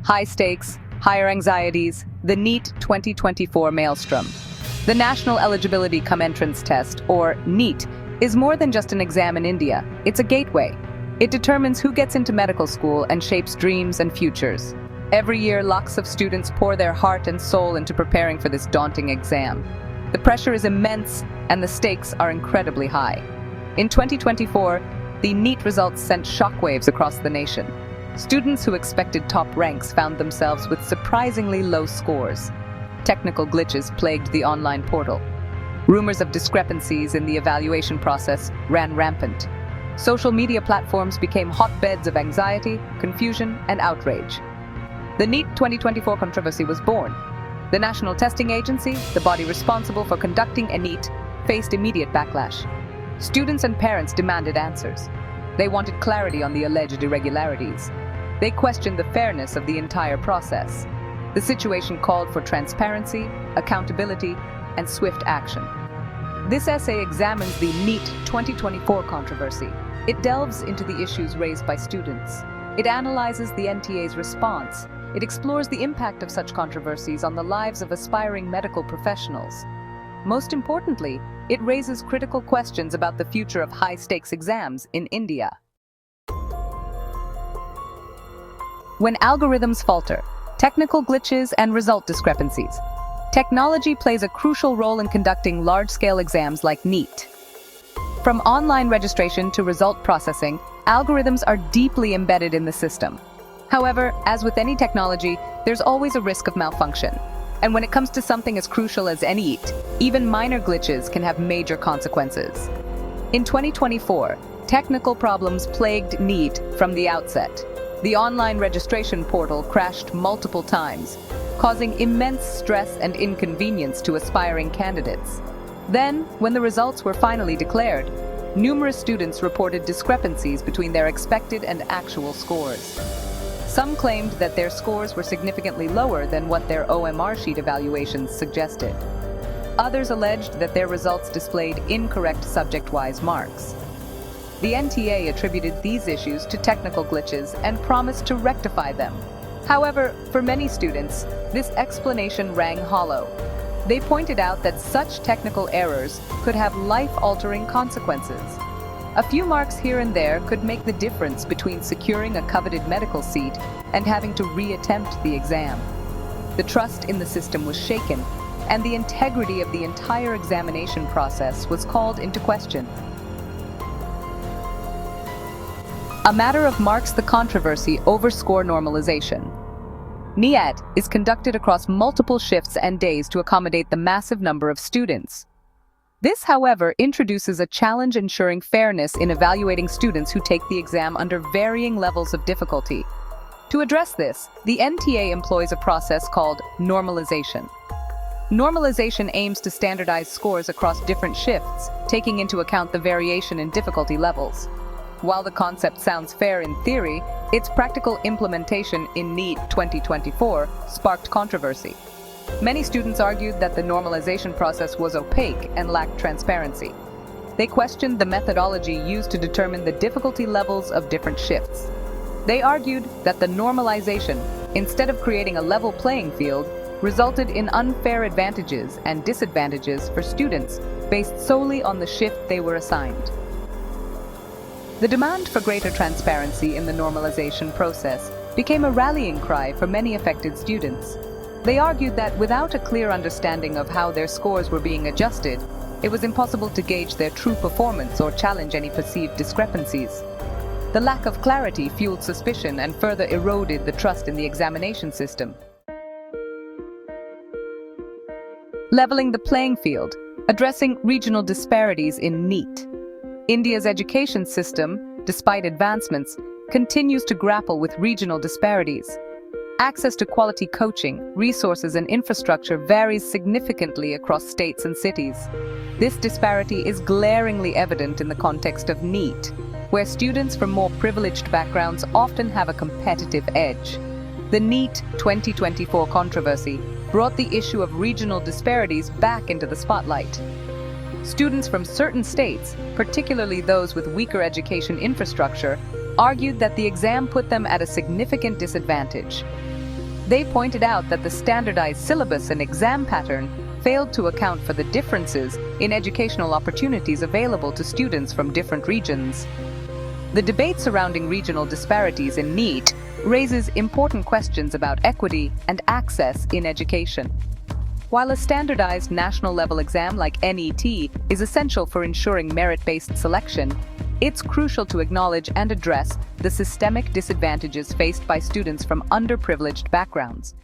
high stakes, higher anxieties, the NEET 2024 maelstrom. The National Eligibility Cum Entrance Test, or NEET, is more than just an exam in India. It's a gateway. It determines who gets into medical school and shapes dreams and futures. Every year, lakhs of students pour their heart and soul into preparing for this daunting exam. The pressure is immense, and the stakes are incredibly high. In 2024, the NEET results sent shockwaves across the nation. Students who expected top ranks found themselves with surprisingly low scores. Technical glitches plagued the online portal. Rumors of discrepancies in the evaluation process ran rampant. Social media platforms became hotbeds of anxiety, confusion, and outrage. The NEET 2024 controversy was born. The National Testing Agency, the body responsible for conducting a NEET, faced immediate backlash. Students and parents demanded answers. They wanted clarity on the alleged irregularities. They questioned the fairness of the entire process. The situation called for transparency, accountability, and swift action. This essay examines the NEET 2024 controversy. It delves into the issues raised by students. It analyzes the NTA's response. It explores the impact of such controversies on the lives of aspiring medical professionals. Most importantly, it raises critical questions about the future of high-stakes exams in India. When algorithms falter, technical glitches and result discrepancies. Technology plays a crucial role in conducting large-scale exams like NEET. From online registration to result processing, algorithms are deeply embedded in the system. However, as with any technology, there's always a risk of malfunction. And when it comes to something as crucial as NEET, even minor glitches can have major consequences. In 2024, technical problems plagued NEET from the outset. The online registration portal crashed multiple times, causing immense stress and inconvenience to aspiring candidates. Then, when the results were finally declared, numerous students reported discrepancies between their expected and actual scores. Some claimed that their scores were significantly lower than what their OMR sheet evaluations suggested. Others alleged that their results displayed incorrect subject-wise marks. The NTA attributed these issues to technical glitches and promised to rectify them. However, for many students, this explanation rang hollow. They pointed out that such technical errors could have life-altering consequences. A few marks here and there could make the difference between securing a coveted medical seat and having to re-attempt the exam. The trust in the system was shaken, and the integrity of the entire examination process was called into question. A matter of marks the controversy over score normalization. NEET is conducted across multiple shifts and days to accommodate the massive number of students. This, however, introduces a challenge ensuring fairness in evaluating students who take the exam under varying levels of difficulty. To address this, the NTA employs a process called normalization. Normalization aims to standardize scores across different shifts, taking into account the variation in difficulty levels. While the concept sounds fair in theory, its practical implementation in NEET 2024 sparked controversy. Many students argued that the normalization process was opaque and lacked transparency. They questioned the methodology used to determine the difficulty levels of different shifts. They argued that the normalization, instead of creating a level playing field, resulted in unfair advantages and disadvantages for students based solely on the shift they were assigned. The demand for greater transparency in the normalization process became a rallying cry for many affected students. They argued that without a clear understanding of how their scores were being adjusted, it was impossible to gauge their true performance or challenge any perceived discrepancies. The lack of clarity fueled suspicion and further eroded the trust in the examination system. Leveling the playing field, addressing regional disparities in NEET. India's education system, despite advancements, continues to grapple with regional disparities. Access to quality coaching, resources, and infrastructure varies significantly across states and cities. This disparity is glaringly evident in the context of NEET, where students from more privileged backgrounds often have a competitive edge. The NEET 2024 controversy brought the issue of regional disparities back into the spotlight. Students from certain states, particularly those with weaker education infrastructure, argued that the exam put them at a significant disadvantage. They pointed out that the standardized syllabus and exam pattern failed to account for the differences in educational opportunities available to students from different regions. The debate surrounding regional disparities in NEET raises important questions about equity and access in education. While a standardized national-level exam like NET is essential for ensuring merit-based selection, it's crucial to acknowledge and address the systemic disadvantages faced by students from underprivileged backgrounds.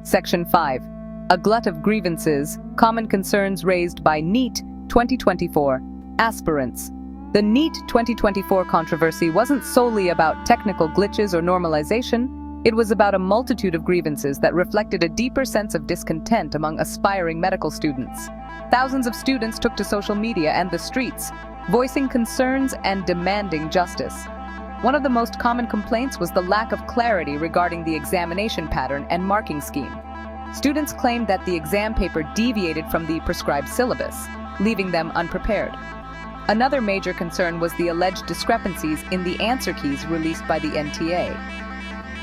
Section 5. A glut of grievances, common concerns raised by NEET 2024 aspirants. The NEET 2024 controversy wasn't solely about technical glitches or normalization. It was about a multitude of grievances that reflected a deeper sense of discontent among aspiring medical students. Thousands of students took to social media and the streets, voicing concerns and demanding justice. One of the most common complaints was the lack of clarity regarding the examination pattern and marking scheme. Students claimed that the exam paper deviated from the prescribed syllabus, leaving them unprepared. Another major concern was the alleged discrepancies in the answer keys released by the NTA.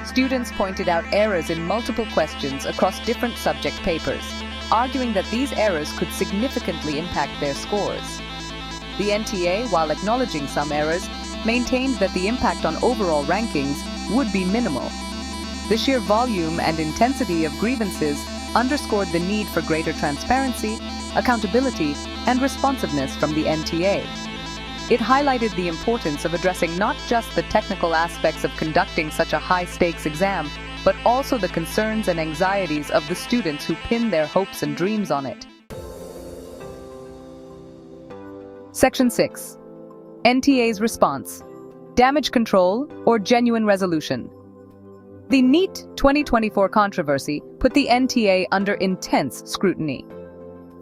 Students pointed out errors in multiple questions across different subject papers, arguing that these errors could significantly impact their scores. The NTA, while acknowledging some errors, maintained that the impact on overall rankings would be minimal. The sheer volume and intensity of grievances underscored the need for greater transparency, accountability, and responsiveness from the NTA. It highlighted the importance of addressing not just the technical aspects of conducting such a high-stakes exam, but also the concerns and anxieties of the students who pin their hopes and dreams on it. Section 6. NTA's response: damage control or genuine resolution. The NEET 2024 controversy put the NTA under intense scrutiny.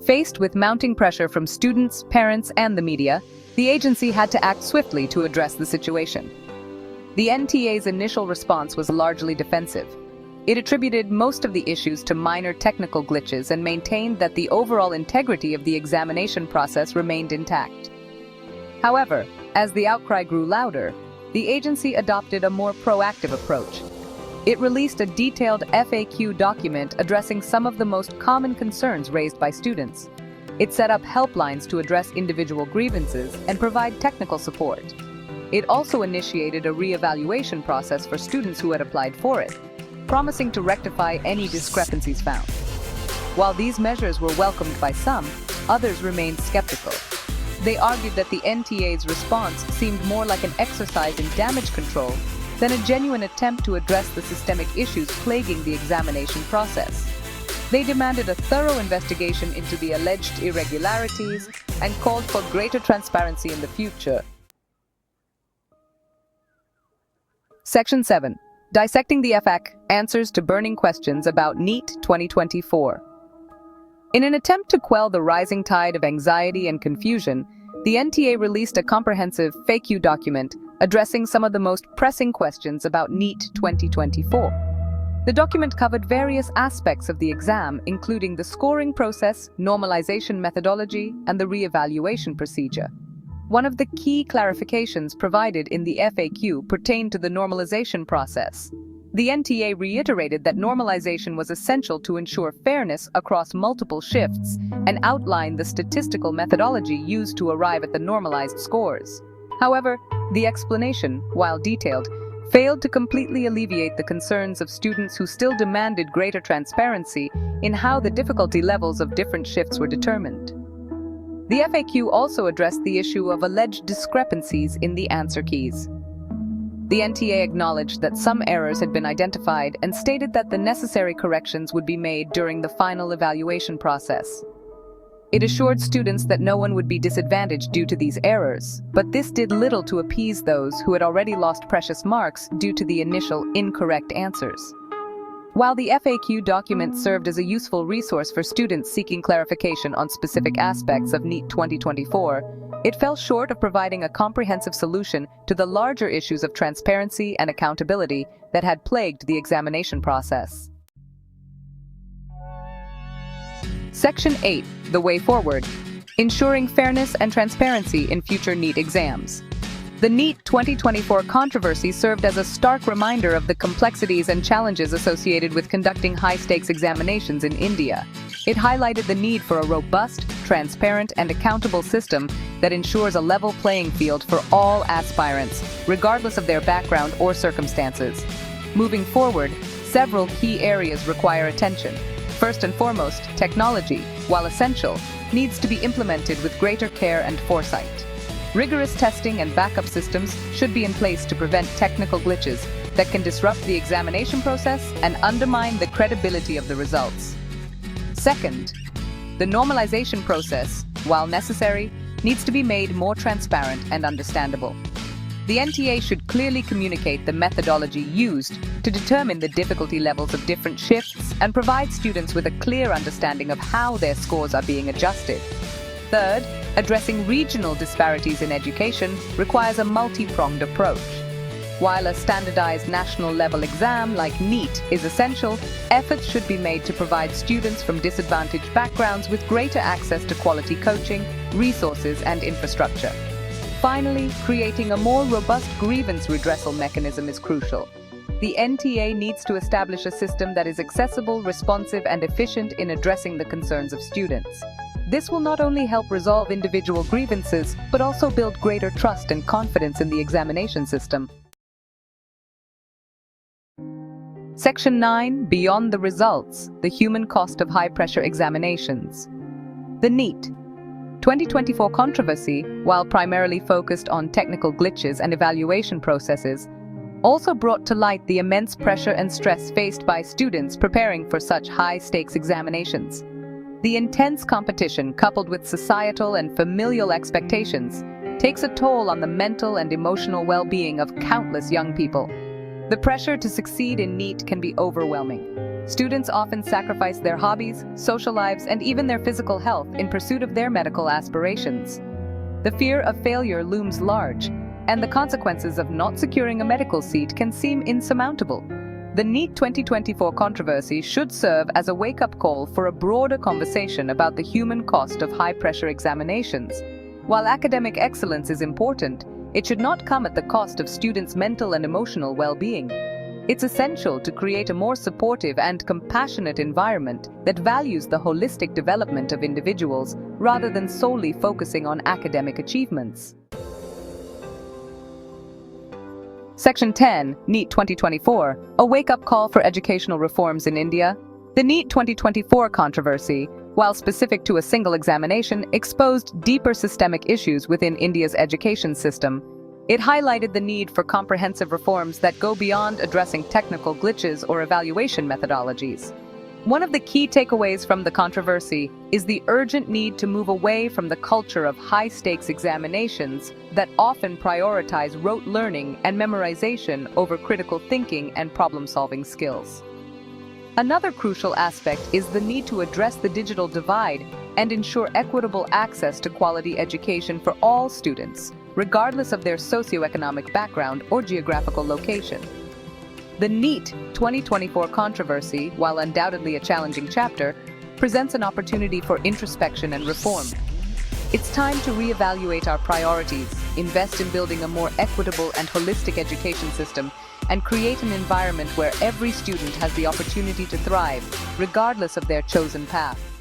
Faced with mounting pressure from students, parents, and the media, the agency had to act swiftly to address the situation. The NTA's initial response was largely defensive. It attributed most of the issues to minor technical glitches and maintained that the overall integrity of the examination process remained intact. However, as the outcry grew louder, the agency adopted a more proactive approach. It released a detailed FAQ document addressing some of the most common concerns raised by students. It set up helplines to address individual grievances and provide technical support. It also initiated a re-evaluation process for students who had applied for it, promising to rectify any discrepancies found. While these measures were welcomed by some, others remained skeptical. They argued that the NTA's response seemed more like an exercise in damage control than a genuine attempt to address the systemic issues plaguing the examination process. They demanded a thorough investigation into the alleged irregularities and called for greater transparency in the future. Section 7. Dissecting the FAQ, Answers to Burning Questions about NEET 2024. In an attempt to quell the rising tide of anxiety and confusion, the NTA released a comprehensive FAQ document addressing some of the most pressing questions about NEET 2024. The document covered various aspects of the exam, including the scoring process, normalization methodology, and the re-evaluation procedure. One of the key clarifications provided in the FAQ pertained to the normalization process. The NTA reiterated that normalization was essential to ensure fairness across multiple shifts and outlined the statistical methodology used to arrive at the normalized scores. However, the explanation, while detailed, failed to completely alleviate the concerns of students who still demanded greater transparency in how the difficulty levels of different shifts were determined. The FAQ also addressed the issue of alleged discrepancies in the answer keys. The NTA acknowledged that some errors had been identified and stated that the necessary corrections would be made during the final evaluation process. It assured students that no one would be disadvantaged due to these errors, but this did little to appease those who had already lost precious marks due to the initial incorrect answers. While the FAQ document served as a useful resource for students seeking clarification on specific aspects of NEET 2024, it fell short of providing a comprehensive solution to the larger issues of transparency and accountability that had plagued the examination process. Section 8. The Way Forward. Ensuring fairness and transparency in future NEET exams. The NEET 2024 controversy served as a stark reminder of the complexities and challenges associated with conducting high-stakes examinations in India. It highlighted the need for a robust, transparent, and accountable system that ensures a level playing field for all aspirants, regardless of their background or circumstances. Moving forward, several key areas require attention. First and foremost, technology, while essential, needs to be implemented with greater care and foresight. Rigorous testing and backup systems should be in place to prevent technical glitches that can disrupt the examination process and undermine the credibility of the results. Second, the normalization process, while necessary, needs to be made more transparent and understandable. The NTA should clearly communicate the methodology used to determine the difficulty levels of different shifts and provide students with a clear understanding of how their scores are being adjusted. Third, addressing regional disparities in education requires a multi-pronged approach. While a standardized national-level exam like NEET is essential, efforts should be made to provide students from disadvantaged backgrounds with greater access to quality coaching, resources, and infrastructure. Finally, creating a more robust grievance redressal mechanism is crucial. The NTA needs to establish a system that is accessible, responsive, and efficient in addressing the concerns of students. This will not only help resolve individual grievances, but also build greater trust and confidence in the examination system. Section 9. Beyond the results, the human cost of high-pressure examinations. The NEET 2024 controversy, while primarily focused on technical glitches and evaluation processes, also brought to light the immense pressure and stress faced by students preparing for such high-stakes examinations. The intense competition, coupled with societal and familial expectations, takes a toll on the mental and emotional well-being of countless young people. The pressure to succeed in NEET can be overwhelming. Students often sacrifice their hobbies, social lives, and even their physical health in pursuit of their medical aspirations. The fear of failure looms large, and the consequences of not securing a medical seat can seem insurmountable. The NEET 2024 controversy should serve as a wake-up call for a broader conversation about the human cost of high-pressure examinations. While academic excellence is important, it should not come at the cost of students' mental and emotional well-being. It's essential to create a more supportive and compassionate environment that values the holistic development of individuals rather than solely focusing on academic achievements. Section 10, NEET 2024, a wake-up call for educational reforms in India. The NEET 2024 controversy, while specific to a single examination, exposed deeper systemic issues within India's education system. It highlighted the need for comprehensive reforms that go beyond addressing technical glitches or evaluation methodologies. One of the key takeaways from the controversy is the urgent need to move away from the culture of high-stakes examinations that often prioritize rote learning and memorization over critical thinking and problem-solving skills. Another crucial aspect is the need to address the digital divide and ensure equitable access to quality education for all students, regardless of their socioeconomic background or geographical location. The NEET 2024 controversy, while undoubtedly a challenging chapter, presents an opportunity for introspection and reform. It's time to reevaluate our priorities, invest in building a more equitable and holistic education system, and create an environment where every student has the opportunity to thrive, regardless of their chosen path.